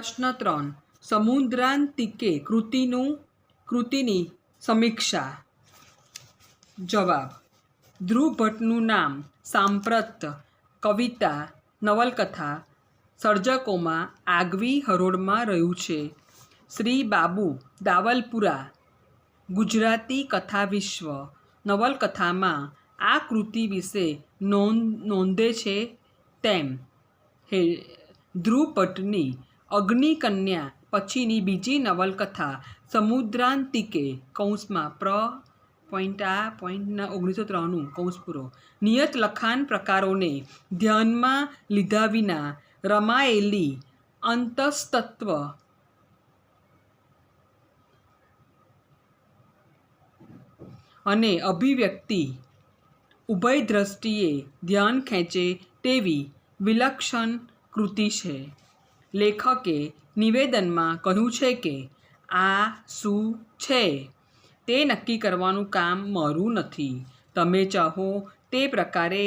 પ્રશ્ન 3. સમુદ્રાંતિકે કૃતિની સમીક્ષા. જવાબ. ધ્રુવ ભટ્ટનું નામ સાંપ્રત, કવિતા, નવલકથા સર્જકોમાં આગવી હરોળમાં રહ્યું છે. શ્રી બાબુ દાવલપુરા, ગુજરાતી કથા વિશ્વ નવલકથામાં આ કૃતિ વિશે નોંધે છે તેમ ધ્રુવ ભટ્ટની અગ્નિકન્યા પછીની બીજી નવલકથા સમુદ્રાંતિકે (1903) નિયત લખાણ પ્રકારોને ધ્યાનમાં લીધા વિના રમાયેલી અંતસ્તત્વ અને અભિવ્યક્તિ ઉભય દ્રષ્ટિએ ધ્યાન ખેંચે તેવી વિલક્ષણ કૃતિ છે. લેખકે નિવેદનમાં કહ્યું છે કે આ શું છે તે નક્કી કરવાનું કામ મારું નથી. તમે ચાહો તે પ્રકારે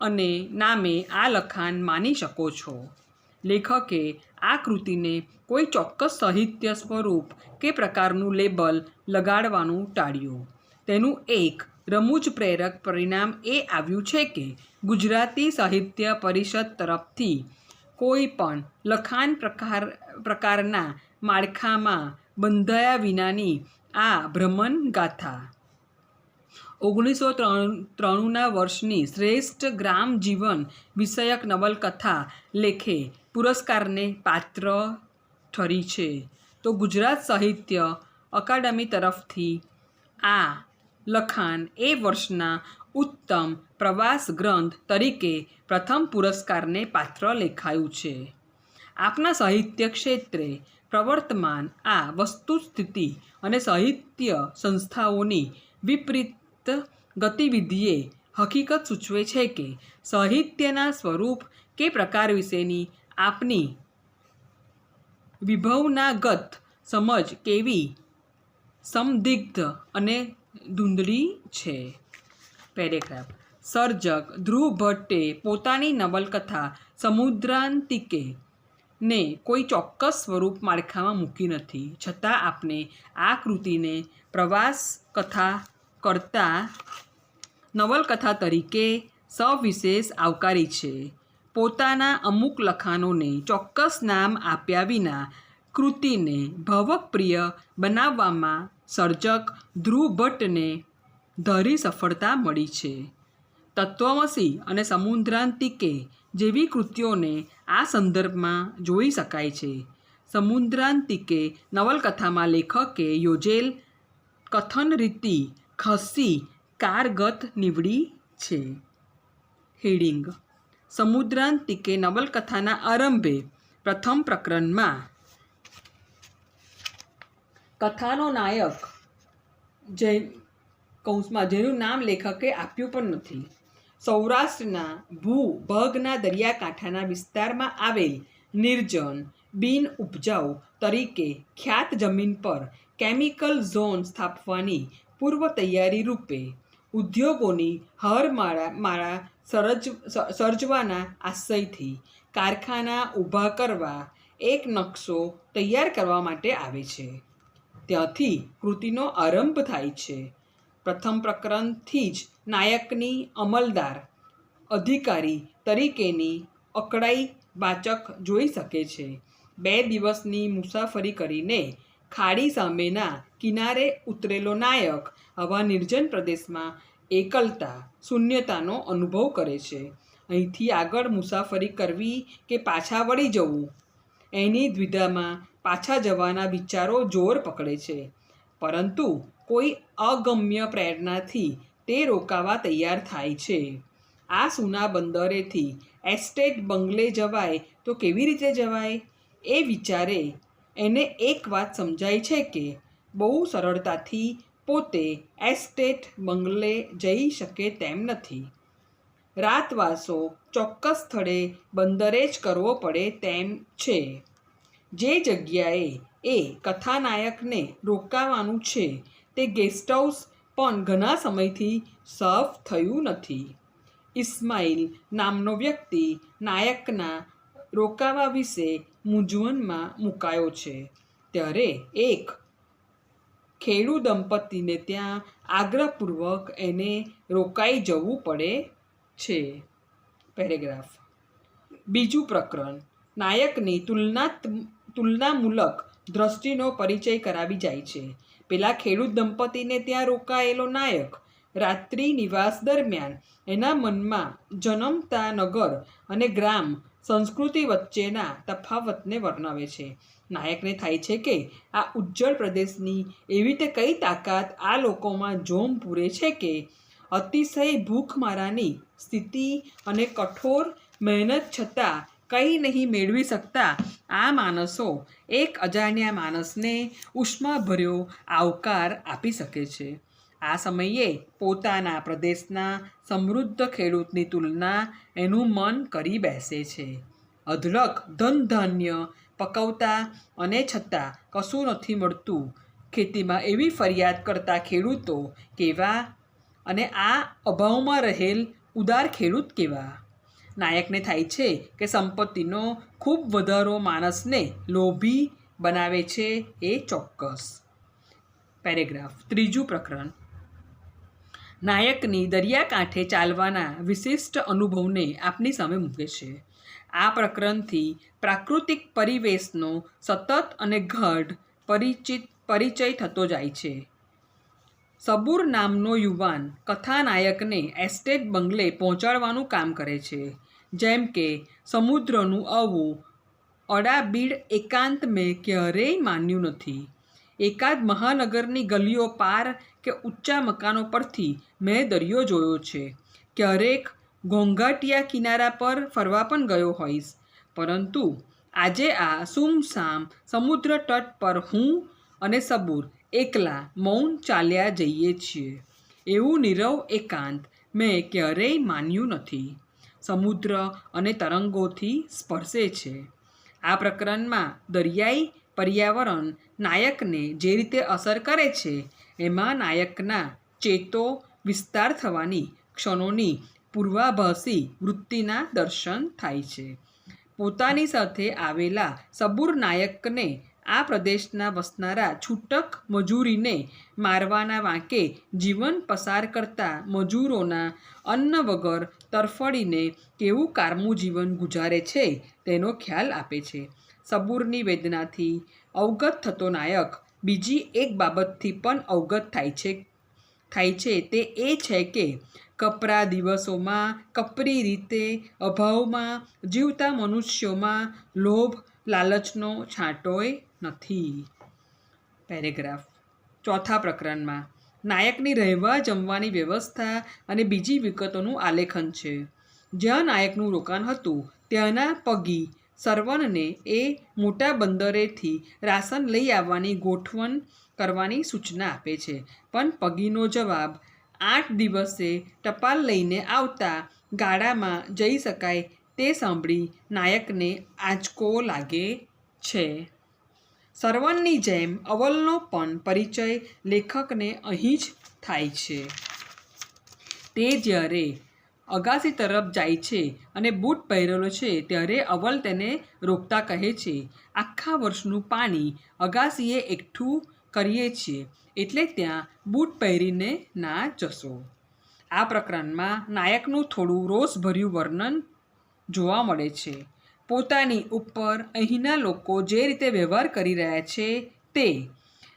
અને નામે આ લખાણ માની શકો છો. લેખકે આ કૃતિને કોઈ ચોક્કસ સાહિત્ય સ્વરૂપ કે પ્રકારનું લેબલ લગાડવાનું ટાળ્યું. તેનું એક રમૂજ પ્રેરક પરિણામ એ આવ્યું છે કે ગુજરાતી સાહિત્ય પરિષદ તરફથી કોઈ પણ લખાણ પ્રકારના માળખામાં બંધાયા વિનાની આ ભ્રમણગાથા 1993ના વર્ષની શ્રેષ્ઠ ગ્રામજીવન વિષયક નવલકથા લેખે પુરસ્કારને પાત્ર ઠરી છે. તો ગુજરાત સાહિત્ય અકાદમી તરફથી આ લખાણ એ વર્ષના ઉત્તમ પ્રવાસ ગ્રંથ તરીકે પ્રથમ પુરસ્કારને પાત્ર લેખાયું છે. આપણા સાહિત્ય ક્ષેત્રે પ્રવર્તમાન આ વસ્તુસ્થિતિ અને સાહિત્ય સંસ્થાઓની વિપરીત ગતિવિધિએ હકીકત સૂચવે છે કે સાહિત્યના સ્વરૂપ કે પ્રકાર વિશેની આપની વિભાવનાગત સમજ કેવી સંદિગ્ધ અને ધૂંધળી છે. પેરેગ્રાફ. સર્જક ધ્રુવ ભટ્ટે પોતાની નવલકથા સમુદ્રાંતિકે ને કોઈ ચોક્કસ સ્વરૂપ માળખામાં મૂકી નથી. છતાં આપણે આ કૃતિને પ્રવાસ કથા કરતાં નવલકથા તરીકે સવિશેષ આવકારી છે. પોતાના અમુક લખાણોને ચોક્કસ નામ આપ્યા વિના કૃતિને ભાવપ્રિય બનાવવામાં સર્જક ધ્રુવ ભટ્ટને ધારી સફળતા મળી છે. તત્વમસી અને સમુદ્રાંતિકે જેવી કૃતિઓને આ સંદર્ભમાં જોઈ શકાય છે. સમુદ્રાંતિકે નવલકથામાં લેખકે યોજેલ કથનરીતિ ખાસ્સી કારગત નીવડી છે. હેડિંગ. સમુદ્રાંતિકે નવલકથાના આરંભે પ્રથમ પ્રકરણમાં કથાનો નાયક જેનું નામ લેખકે આપ્યું પણ નથી, સૌરાષ્ટ્રના ભૂભાગના દરિયાકાંઠાના વિસ્તારમાં આવેલ નિર્જન, બિન ઉપજાઉ તરીકે ખ્યાત જમીન પર કેમિકલ ઝોન સ્થાપવાની પૂર્વ તૈયારી રૂપે ઉદ્યોગોની હારમાળા સર્જવાના આશયથી કારખાના ઊભા કરવા એક નકશો તૈયાર કરવા માટે આવે છે. ત્યાંથી કૃતિનો આરંભ થાય છે. પ્રથમ પ્રકરણથી જ નાયકની અમલદાર અધિકારી તરીકેની અકળાઈ વાચક જોઈ શકે છે. 2 દિવસની મુસાફરી કરીને ખાડી સામેના કિનારે ઉતરેલો નાયક આવા નિર્જન પ્રદેશમાં એકલતા, શૂન્યતાનો અનુભવ કરે છે. અહીંથી આગળ મુસાફરી કરવી કે પાછા વળી જવું એની દ્વિધામાં પાછા જવાના વિચારો જોર પકડે છે. પરંતુ કોઈ અગમ્ય પ્રેરણાથી તે રોકાવા તૈયાર થાય છે. આ સૂના બંદરેથી એસ્ટેટ બંગલે જવાય તો કેવી રીતે જવાય એ વિચારે એને એક વાત સમજાય છે કે બહુ સરળતાથી પોતે એસ્ટેટ બંગલે જઈ શકે તેમ નથી. રાતવાસો ચોક્કસ સ્થળે બંદરે જ કરવો પડે તેમ છે. જે જગ્યાએ એ કથાનાયકને રોકાવાનું છે તે ગેસ્ટ હાઉસ પણ ઘણા સમયથી સાફ થયું નથી. ઇસ્માઇલ નામનો વ્યક્તિ નાયકના રોકાવા વિશે મૂંઝવણમાં મુકાયો છે. ત્યારે એક ખેડૂત દંપતીને ત્યાં આગ્રહપૂર્વક એને રોકાઈ જવું પડે છે. પેરેગ્રાફ. બીજું પ્રકરણ નાયકની તુલનામૂલક દ્રષ્ટિનો પરિચય કરાવી જાય છે. પેલા ખેડૂત દંપતીને ત્યાં રોકાયેલો નાયક રાત્રિ નિવાસ દરમિયાન એના મનમાં જન્મતા નગર અને ગ્રામ સંસ્કૃતિ વચ્ચેના તફાવતને વર્ણવે છે. નાયકને થાય છે કે આ ઉજ્જળ પ્રદેશની એવી તે કઈ તાકાત આ લોકોમાં જોમ પૂરે છે કે અતિશય ભૂખમારાની સ્થિતિ અને કઠોર મહેનત છતાં કંઈ નહીં મેળવી શકતા આ માણસો એક અજાણ્યા માણસને ઉષ્માભર્યો આવકાર આપી શકે છે. આ સમયે પોતાના પ્રદેશના સમૃદ્ધ ખેડૂતની તુલના એનું મન કરી બેસે છે. અઢળક ધન ધાન્ય પકવતા અને છતાં કશું નથી મળતું. ખેતીમાં એવી ફરિયાદ કરતા ખેડૂતો કેવા અને આ અભાવમાં રહેલ ઉદાર ખેડૂત કેવા. નાયકને થાય છે કે સંપત્તિનો ખૂબ વધારો માણસને લોભી બનાવે છે એ ચોક્કસ. પેરેગ્રાફ. ત્રીજું પ્રકરણ નાયકની દરિયાકાંઠે ચાલવાના વિશિષ્ટ અનુભવને આપની સામે મૂકે છે. આ પ્રકરણથી પ્રાકૃતિક પરિવેશનો સતત અને ગાઢ પરિચય થતો જાય છે. સબૂર નામનો યુવાન કથાનાયકને એસ્ટેટ બંગલે પહોંચાડવાનું કામ કરે છે. જેમ કે સમુદ્રનું આવું અડાબીડ એકાંત મેં ક્યારેય માન્યું નથી. એકાદ મહાનગરની ગલીઓ પાર કે ઊંચા મકાનો પરથી મેં દરિયો જોયો છે. ક્યારેક ઘોંઘાટિયા કિનારા પર ફરવા પણ ગયો હોઈશ. પરંતુ આજે આ સૂમસામ સમુદ્ર તટ પર હું અને સબૂર એકલા મૌન ચાલ્યા જઈએ છીએ. એવું નીરવ એકાંત મેં ક્યારેય માન્યું નથી. સમુદ્ર અને તરંગોથી સ્પર્શે છે. આ પ્રકરણમાં દરિયાઈ પર્યાવરણ નાયકને જે રીતે અસર કરે છે એમાં નાયકના ચેતો વિસ્તાર થવાની ક્ષણોની પૂર્વાભાસી વૃત્તિના દર્શન થાય છે. પોતાની સાથે આવેલા સબૂર નાયકને આ પ્રદેશના વસનારા છૂટક મજૂરીને મારવાના વાંકે જીવન પસાર કરતા મજૂરોના અન્ન વગર તરફડીને કેવું કારમું જીવન ગુજારે છે તેનો ખ્યાલ આપે છે. સબૂરની વેદનાથી અવગત થતો નાયક બીજી એક બાબતથી પણ અવગત થાય છે તે એ છે કે કપરા દિવસોમાં કપરી રીતે અભાવમાં જીવતા મનુષ્યોમાં લોભ લાલચનો છાંટોય નથી. પેરેગ્રાફ. ચોથા પ્રકરણમાં નાયકની રહેવા જમવાની વ્યવસ્થા અને બીજી વિગતોનું આલેખન છે. જ્યાં નાયકનું રોકાણ હતું ત્યાંના પગી સરવનને એ મોટા બંદરેથી રાશન લઈ આવવાની ગોઠવણ કરવાની સૂચના આપે છે. પણ પગીનો જવાબ 8 દિવસે ટપાલ લઈને આવતા ગાડામાં જઈ શકાય તે સાંભળી નાયકને આંચકો લાગે છે. સરવનની જેમ અવલનો પણ પરિચય લેખકને અહીં જ થાય છે. તે જ્યારે અગાસી તરફ જાય છે અને બૂટ પહેરેલો છે ત્યારે અવલ તેને રોકતા કહે છે, આખા વર્ષનું પાણી અગાસીએ એકઠું કરીએ છીએ એટલે ત્યાં બૂટ પહેરીને ના જશો. આ પ્રકરણમાં નાયકનું થોડું રોષભર્યું વર્ણન જોવા મળે છે. પોતાની ઉપર અહીંના લોકો જે રીતે વ્યવહાર કરી રહ્યા છે તે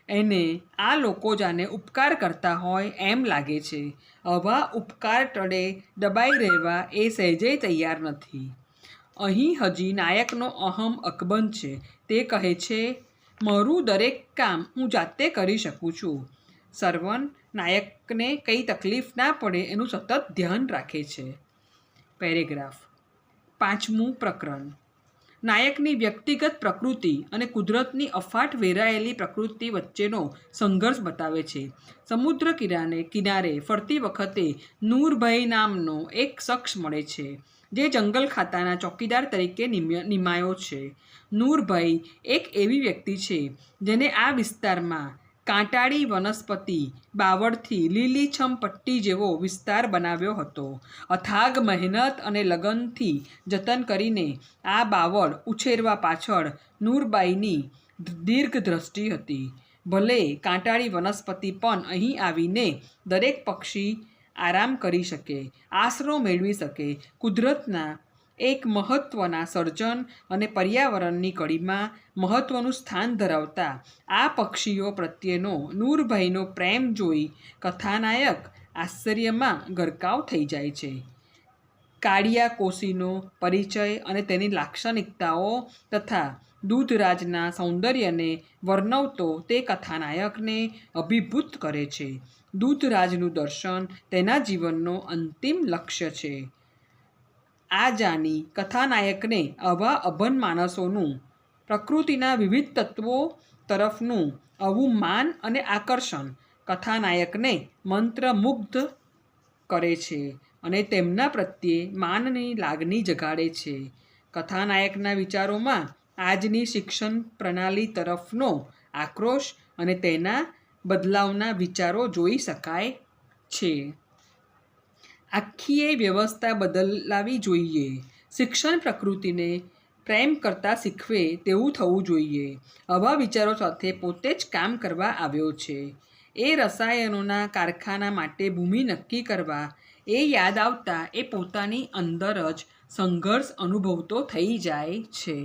એને આ લોકો જાણે ઉપકાર કરતા હોય એમ લાગે છે. આવા ઉપકાર તળે દબાઈ રહેવા એ સહેજે તૈયાર નથી. અહીં હજી નાયકનો અહમ અકબંધ છે. તે કહે છે, મારું દરેક કામ હું જાતે કરી શકું છું. સરવન નાયકને કંઈ તકલીફ ના પડે એનું સતત ધ્યાન રાખે છે. પેરેગ્રાફ. પાંચમું પ્રકરણ નાયકની વ્યક્તિગત પ્રકૃતિ અને કુદરતની અફાટ વેરાયેલી પ્રકૃતિ વચ્ચેનો સંઘર્ષ બતાવે છે. સમુદ્ર કિનારે ફરતી વખતે નૂરભાઈ નામનો એક શખ્સ મળે છે જે જંગલ ખાતાના ચોકીદાર તરીકે નિમાયો છે. નૂરભાઈ એક એવી વ્યક્તિ છે જેને આ વિસ્તારમાં કાંટાળી વનસ્પતિ બાવળથી લીલીછમ પટ્ટી જેવો વિસ્તાર બનાવ્યો હતો. અથાગ મહેનત અને લગનથી જતન કરીને આ બાવળ ઉછેરવા પાછળ નૂરબાઈની દીર્ઘ દ્રષ્ટિ હતી. ભલે કાંટાળી વનસ્પતિ પણ અહીં આવીને દરેક પક્ષી આરામ કરી શકે, આશરો મેળવી શકે. કુદરતના એક મહત્ત્વના સર્જન અને પર્યાવરણની કડીમાં મહત્ત્વનું સ્થાન ધરાવતા આ પક્ષીઓ પ્રત્યેનો નૂરભાઈનો પ્રેમ જોઈ કથાનાયક આશ્ચર્યમાં ગરકાવ થઈ જાય છે. કાળિયા કોશીનો પરિચય અને તેની લાક્ષણિકતાઓ તથા દૂધરાજના સૌંદર્યને વર્ણવતો તે કથાનાયકને અભિભૂત કરે છે. દૂધરાજનું દર્શન તેના જીવનનો અંતિમ લક્ષ્ય છે. આ જાણી કથાનાયકને આવા અભન માણસોનું પ્રકૃતિના વિવિધ તત્વો તરફનું આવું માન અને આકર્ષણ કથાનાયકને મંત્રમુગ્ધ કરે છે અને તેમના પ્રત્યે માનની લાગણી જગાડે છે. કથાનાયકના વિચારોમાં આજની શિક્ષણ પ્રણાલી તરફનો આક્રોશ અને તેના બદલાવના વિચારો જોઈ શકાય છે. આખી એ વ્યવસ્થા બદલાવી જોઈએ. શિક્ષણ પ્રકૃતિને પ્રેમ કરતાં શીખવે તેવું થવું જોઈએ. આવા વિચારો સાથે પોતે જ કામ કરવા આવ્યો છે. એ રસાયણોના કારખાના માટે ભૂમિ નક્કી કરવા એ યાદ આવતા એ પોતાની અંદર જ સંઘર્ષ અનુભવતો થઈ જાય છે.